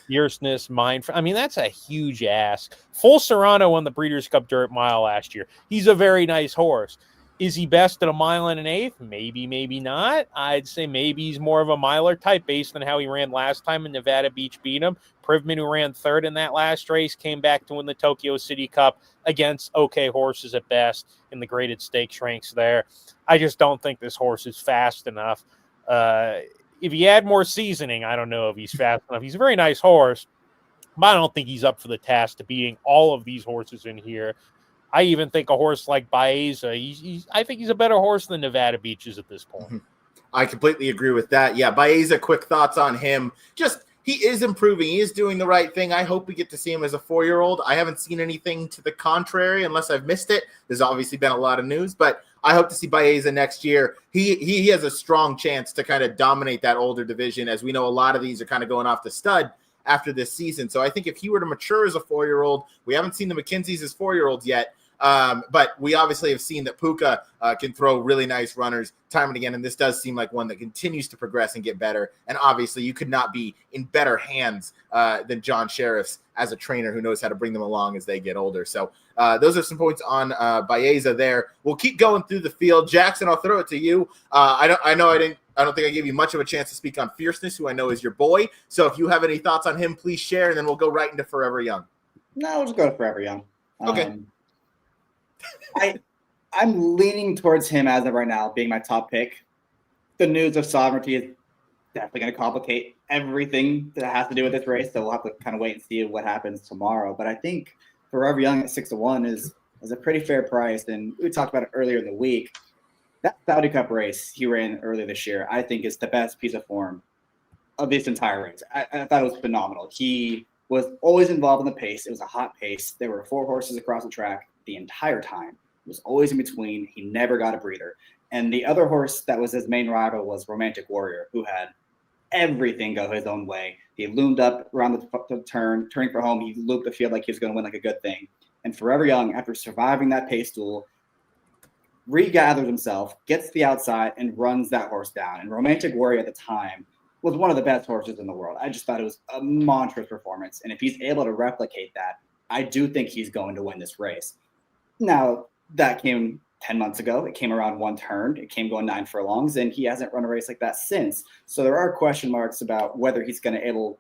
Fierceness, Mind. I mean, that's a huge ask. Full Serrano won the Breeders' Cup Dirt Mile last year. He's a very nice horse. Is he best at a 1 1/8? Maybe, maybe not. I'd say maybe he's more of a miler type based on how he ran last time, and Nevada Beach beat him. Privman, who ran 3rd in that last race, came back to win the Tokyo City Cup against okay horses at best in the graded stakes ranks there. I just don't think this horse is fast enough. If he had more seasoning, I don't know if he's fast enough. He's a very nice horse, but I don't think he's up for the task of beating all of these horses in here. I even think a horse like Baeza, I think he's a better horse than Nevada Beach is at this point. I completely agree with that. Yeah, Baeza, quick thoughts on him. He is improving. He is doing the right thing. I hope we get to see him as a 4-year-old. I haven't seen anything to the contrary unless I've missed it. There's obviously been a lot of news, but I hope to see Baeza next year. He has a strong chance to kind of dominate that older division, as we know a lot of these are kind of going off the stud after this season. So I think if he were to mature as a 4-year-old, we haven't seen the McKinseys as 4-year-olds yet, but we obviously have seen that Puka can throw really nice runners time and again, and this does seem like one that continues to progress and get better. And obviously, you could not be in better hands than John Sheriff's as a trainer who knows how to bring them along as they get older. So those are some points on Baeza there. We'll keep going through the field. Jackson, I'll throw it to you. I don't think I gave you much of a chance to speak on Fierceness, who I know is your boy. So if you have any thoughts on him, please share, and then we'll go right into Forever Young. No, we'll just go to Forever Young. Okay. I'm leaning towards him as of right now being my top pick. The news of Sovereignty is definitely going to complicate everything that has to do with this race, so we'll have to kind of wait and see what happens tomorrow. But I think Forever Young at 6-1 is a pretty fair price, and we talked about it earlier in the week. That Saudi Cup race he ran earlier this year, I think, is the best piece of form of this entire race. I thought it was phenomenal. He was always involved in the pace. It was a hot pace. There were 4 horses across the track the entire time. It was always in between. He never got a breather. And the other horse that was his main rival was Romantic Warrior, who had everything go his own way. He loomed up around the turn, turning for home. He looped the field like he was going to win like a good thing. And Forever Young, after surviving that pace duel, regathers himself, gets to the outside, and runs that horse down. And Romantic Warrior at the time was one of the best horses in the world. I just thought it was a monstrous performance. And if he's able to replicate that, I do think he's going to win this race. Now, that came 10 months ago. It came around one turn. It came going 9 furlongs, and he hasn't run a race like that since. So there are question marks about whether he's going to able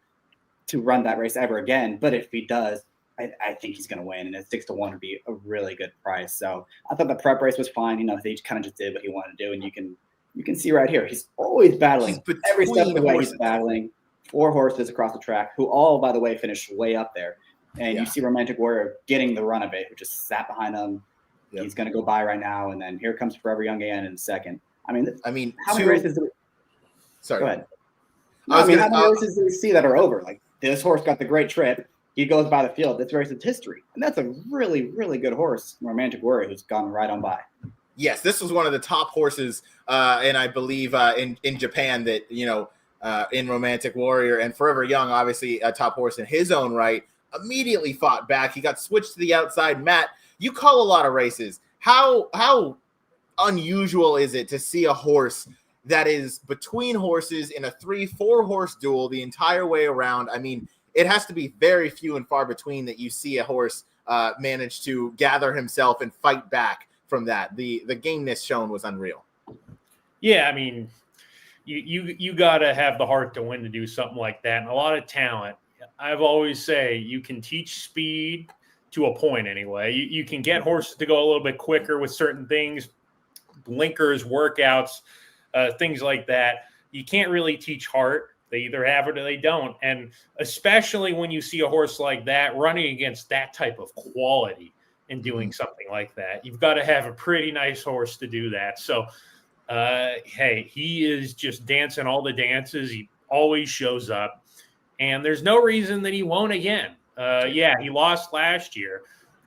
to run that race ever again. But if he does, I think he's going to win, and at 6-1 would be a really good price. So I thought the prep race was fine. They kind of just did what he wanted to do, and you can see right here, he's always battling. Every step of the way, he's battling 4 horses across the track, who all, by the way, finished way up there. And you see Romantic Warrior getting the run of it, who just sat behind him. Yep. He's going to go by right now, and then here comes Forever Young again in a second. I mean, how many races do we? Sorry, go ahead. How many races do we see that are over? Like, this horse got the great trip. He goes by the field. This race is history, and that's a really, really good horse, Romantic Warrior, who's gone right on by. Yes, this was one of the top horses, and I believe in Japan that in Romantic Warrior, and Forever Young, obviously a top horse in his own right, immediately fought back. He got switched to the outside. Matt, you call a lot of races. How unusual is it to see a horse that is between horses in a 3-4 horse duel the entire way around? I mean, it has to be very few and far between that you see a horse manage to gather himself and fight back from that. The gameness shown was unreal. Yeah, I mean, you got to have the heart to win to do something like that, and a lot of talent. I've always say you can teach speed to a point anyway. You can get horses to go a little bit quicker with certain things, blinkers, workouts, things like that. You can't really teach heart. They either have it or they don't. And especially when you see a horse like that running against that type of quality and doing something like that, you've got to have a pretty nice horse to do that. So, hey, he is just dancing all the dances. He always shows up. And there's no reason that he won't again. He lost last year.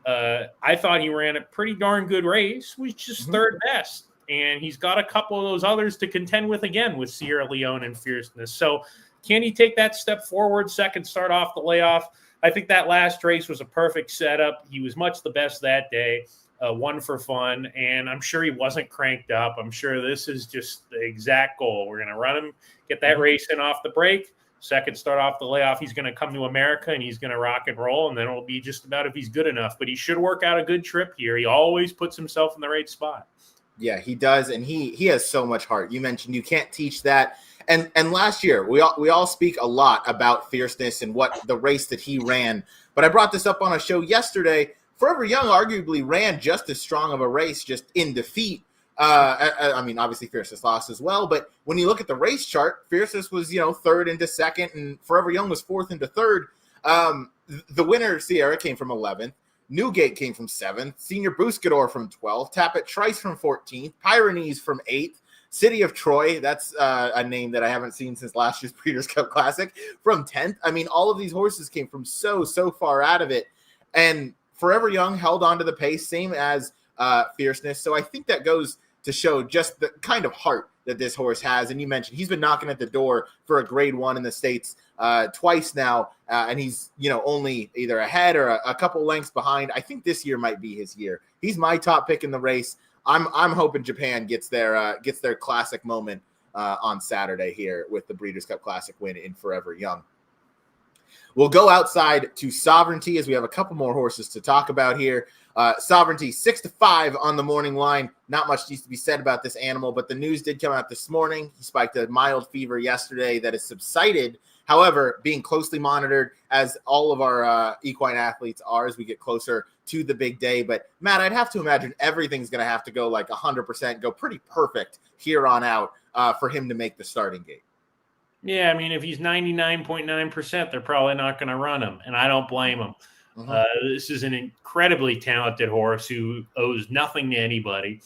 I thought he ran a pretty darn good race, was just third best. And he's got a couple of those others to contend with again with Sierra Leone and Fierceness. So can he take that step forward, second start off the layoff? I think that last race was a perfect setup. He was much the best that day, one for fun. And I'm sure he wasn't cranked up. I'm sure this is just the exact goal. We're going to run him, get that race in off the break. Second start off the layoff, he's going to come to America and he's going to rock and roll, and then it'll be just about if he's good enough. But he should work out a good trip here. He always puts himself in the right spot. Yeah, he does, and he has so much heart. You mentioned you can't teach that. And last year, we all speak a lot about fierceness and what the race that he ran. But I brought this up on a show yesterday. Forever Young arguably ran just as strong of a race, just in defeat. I mean, obviously Fierceness lost as well, but when you look at the race chart, Fierceness was, third into second, and Forever Young was fourth into third. The winner, Sierra, came from 11th. Newgate came from 7th. Senior Buscador from 12th. Tappet Trice from 14th. Pyrenees from 8th. City of Troy, that's a name that I haven't seen since last year's Breeders' Cup Classic, from 10th. I mean, all of these horses came from so far out of it. And Forever Young held on to the pace, same as Fierceness. So I think that goes to show just the kind of heart that this horse has. And you mentioned he's been knocking at the door for a grade 1 in the States twice now, and he's only either ahead or a couple lengths behind. I think this year might be his year. He's my top pick in the race. I'm hoping Japan gets their classic moment on Saturday here with the Breeders' Cup Classic win in Forever Young. We'll go outside to Sovereignty as we have a couple more horses to talk about here. Sovereignty 6-5 on the morning line. Not much needs to be said about this animal, but the news did come out this morning. He spiked a mild fever yesterday that has subsided. However, being closely monitored, as all of our equine athletes are as we get closer to the big day. But Matt, I'd have to imagine everything's going to have to go like 100%, go pretty perfect here on out for him to make the starting gate. Yeah, I mean, if he's 99.9%, they're probably not going to run him, and I don't blame him. This is an incredibly talented horse who owes nothing to anybody.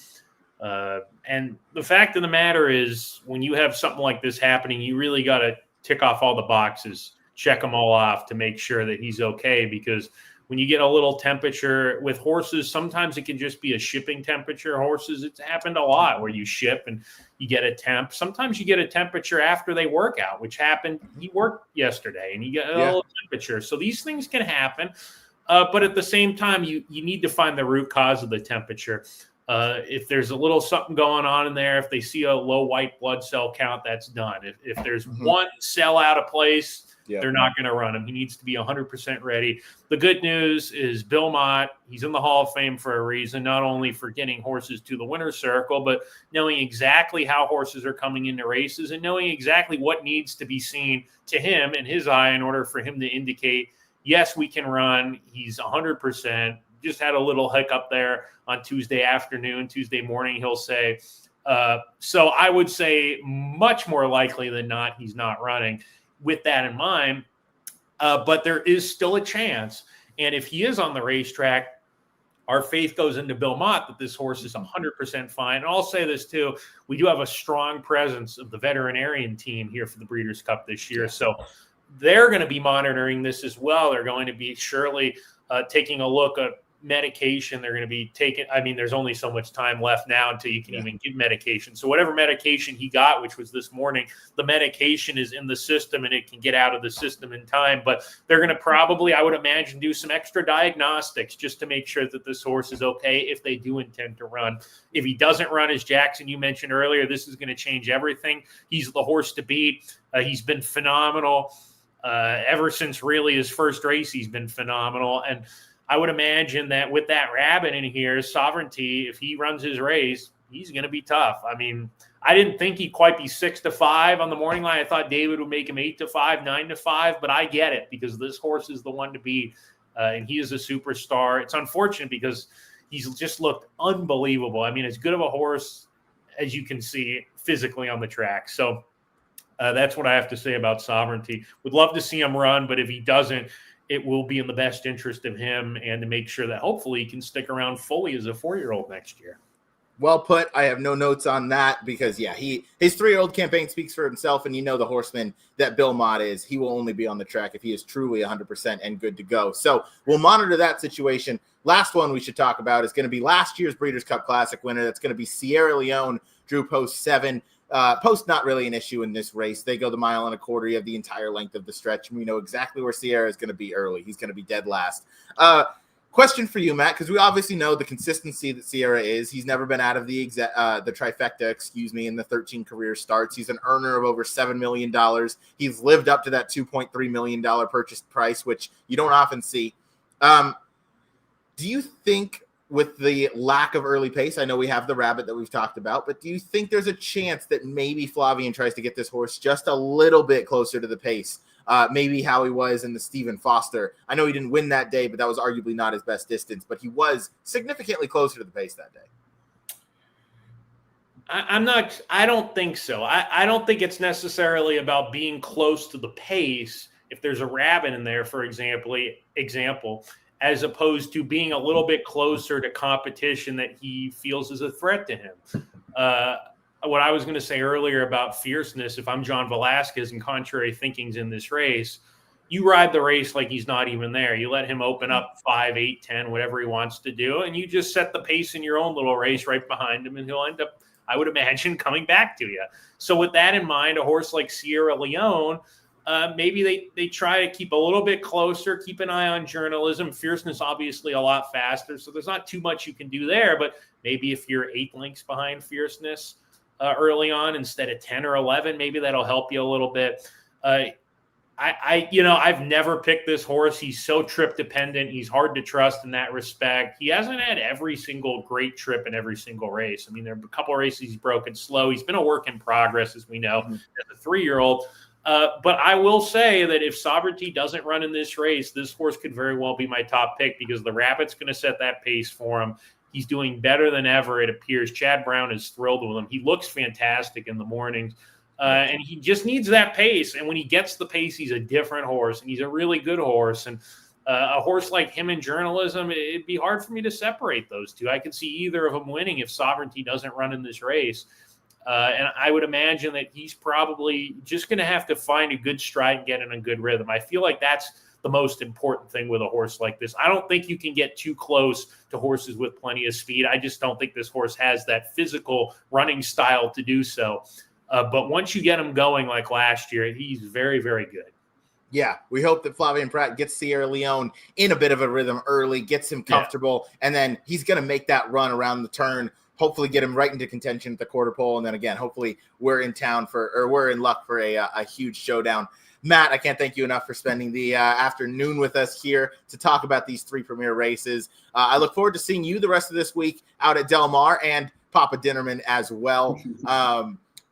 And the fact of the matter is, when you have something like this happening, you really got to tick off all the boxes, check them all off to make sure that he's okay. Because when you get a little temperature with horses, sometimes it can just be a shipping temperature. Horses, it's happened a lot where you ship and you get a temp. Sometimes you get a temperature after they work out, which happened. He worked yesterday and you get a little temperature. So these things can happen. But at the same time, you need to find the root cause of the temperature. If there's a little something going on in there, if they see a low white blood cell count, that's done. If there's one cell out of place, they're not going to run him. He needs to be 100% ready. The good news is Bill Mott, he's in the Hall of Fame for a reason, not only for getting horses to the winner's circle, but knowing exactly how horses are coming into races and knowing exactly what needs to be seen to him in his eye in order for him to indicate, yes, we can run. He's 100%. Just had a little hiccup there on Tuesday afternoon, Tuesday morning, he'll say. So I would say much more likely than not, he's not running. With that in mind, but there is still a chance. And if he is on the racetrack, our faith goes into Bill Mott that this horse is 100% fine. And I'll say this too, we do have a strong presence of the veterinarian team here for the Breeders' Cup this year. So they're going to be monitoring this as well. They're going to be surely taking a look at medication. They're going to be taking, I mean, there's only so much time left now until you can even give medication. So whatever medication he got, which was this morning, the medication is in the system and it can get out of the system in time. But they're going to probably, I would imagine, do some extra diagnostics just to make sure that this horse is okay if they do intend to run. If he doesn't run, as Jackson, you mentioned earlier, this is going to change everything. He's the horse to beat. He's been phenomenal. Ever since really his first race, he's been phenomenal. And I would imagine that with that rabbit in here, Sovereignty, if he runs his race, he's going to be tough. I mean, I didn't think he'd quite be 6-5 on the morning line. I thought David would make him 8-5, 9-5, but I get it because this horse is the one to beat, and he is a superstar. It's unfortunate because he's just looked unbelievable. I mean, as good of a horse as you can see physically on the track. So that's what I have to say about Sovereignty. Would love to see him run, but if he doesn't, it will be in the best interest of him and to make sure that hopefully he can stick around fully as a 4-year-old next year. Well put. I have no notes on that because, his 3-year-old campaign speaks for himself, and the horseman that Bill Mott is, he will only be on the track if he is truly 100% and good to go. So we'll monitor that situation. Last one we should talk about is going to be last year's Breeders' Cup Classic winner. That's going to be Sierra Leone, drew post 7. Post not really an issue in this race. They go the 1.25 miles. You have the entire length of the stretch, and we know exactly where Sierra is going to be early. He's going to be dead last. Question for you, Matt, because we obviously know the consistency that Sierra is. He's never been out of the trifecta, in the 13 career starts. He's an earner of over $7 million. He's lived up to that $2.3 million purchase price, which you don't often see. Do you think, with the lack of early pace, I know we have the rabbit that we've talked about, but do you think there's a chance that maybe Flavien tries to get this horse just a little bit closer to the pace? Maybe how he was in the Stephen Foster. I know he didn't win that day, but that was arguably not his best distance, but he was significantly closer to the pace that day. I don't think so. I don't think it's necessarily about being close to the pace. If there's a rabbit in there, for example, as opposed to being a little bit closer to competition that he feels is a threat to him. What I was going to say earlier about fierceness, if I'm John Velasquez and contrary thinking's in this race, you ride the race like he's not even there. You let him open up 5, 8, 10, whatever he wants to do, and you just set the pace in your own little race right behind him, and he'll end up, I would imagine, coming back to you. So with that in mind, a horse like Sierra Leone, maybe they try to keep a little bit closer, keep an eye on journalism. Fierceness, obviously, a lot faster, so there's not too much you can do there. But maybe if you're 8 lengths behind Fierceness early on instead of 10 or 11, maybe that'll help you a little bit. I've never picked this horse. He's so trip dependent. He's hard to trust in that respect. He hasn't had every single great trip in every single race. I mean, there are a couple of races he's broken slow. He's been a work in progress, as we know, as a 3-year-old. But I will say that if Sovereignty doesn't run in this race, this horse could very well be my top pick because the rabbit's going to set that pace for him. He's doing better than ever, it appears. Chad Brown is thrilled with him. He looks fantastic in the mornings, and he just needs that pace. And when he gets the pace, he's a different horse, and he's a really good horse. And a horse like him in journalism, it'd be hard for me to separate those two. I could see either of them winning if Sovereignty doesn't run in this race. And I would imagine that he's probably just going to have to find a good stride and get in a good rhythm. I feel like that's the most important thing with a horse like this. I don't think you can get too close to horses with plenty of speed. I just don't think this horse has that physical running style to do so. But once you get him going like last year, he's very, very good. Yeah, we hope that Flavien Prat gets Sierra Leone in a bit of a rhythm early, gets him comfortable, and then he's going to make that run around the turn, hopefully get him right into contention at the quarter pole, and then again, hopefully we're in luck for a huge showdown. Matt, I can't thank you enough for spending the afternoon with us here to talk about these 3 premier races. I look forward to seeing you the rest of this week out at Del Mar and Papa Dinerman as well.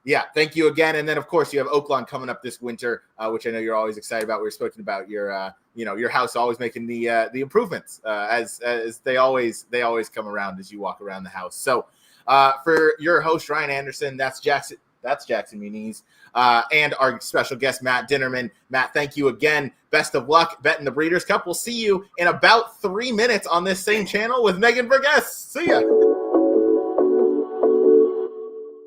Yeah, thank you again. And then, of course, you have Oaklawn coming up this winter, which I know you're always excited about. We were speaking about your house always making the improvements as they always come around as you walk around the house. So for your host, Ryan Anderson, that's Jackson Muniz, and our special guest, Matt Dinerman. Matt, thank you again. Best of luck betting the Breeders' Cup. We'll see you in about 3 minutes on this same channel with Megan Burgess. See ya.